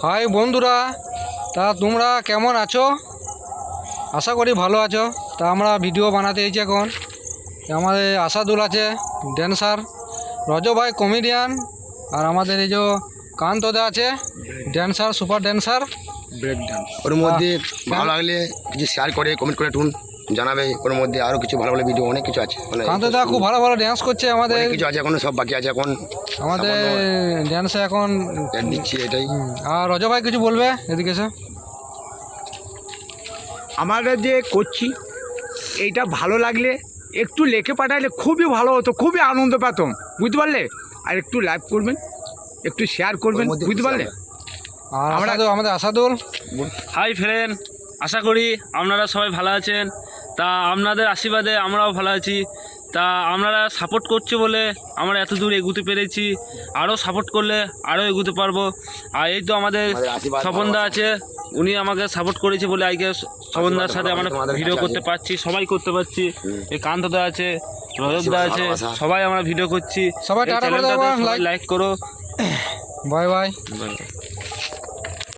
High বন্ধুরা, তা তোমরা কেমন আছো? আশা করি ভালো আছো। তা আমরা ভিডিও বানাতে এসেছি এখন। আমাদের আসাদুল আছে ড্যান্সার, রজ ভাই কমেডিয়ান, আর আমাদের এই যে কান্তদা আছে dancer, super dancer break dance. ওর মধ্যে ভালো লাগলে কিছু শেয়ার করে কমেন্ট করে টুন জানাবে। ওর মধ্যে আরও কিছু ভালো ভালো ভিডিও অনেক কিছু আছে। কান্তদা খুব ভালো ভালো ড্যান্স করছে। আমাদের কিছু আছে এখনো, সব বাকি আছে এখন। আমাদের ড্যান্সে এখন দিচ্ছি এটাই। আর রজ ভাই কিছু বলবে এদিকে এসে? আমরা যে করছি এইটা ভালো লাগলে একটু লেখে পাঠালে খুবই ভালো হতো, খুবই আনন্দ পেতাম, বুঝতে পারলে? আর একটু লাইভ করবেন, একটু শেয়ার করবেন, বুঝতে পারলে? আর আমাদের আসাদুল। হাই ফ্রেন্ড, আশা করি আপনারা সবাই ভালো আছেন। তা আপনাদের আশীর্বাদে আমরাও ভালো আছি। তা আপনারা সাপোর্ট করছে বলে আমরা এত দূর এগোতে পেরেছি। আরও সাপোর্ট করলে আরও এগোতে পারবো। আর এই তো আমাদের স্বপনদা আছে, উনি আমাকে সাপোর্ট করেছে বলে আজকে স্বপনদার সাথে আমরা ভিডিও করতে পারছি, সবাই করতে পারছি। এই কান্তদা আছে, রজতদা আছে, সবাই আমরা ভিডিও করছি। সবাই টাটা করে দাও, লাইক করো। Bye bye.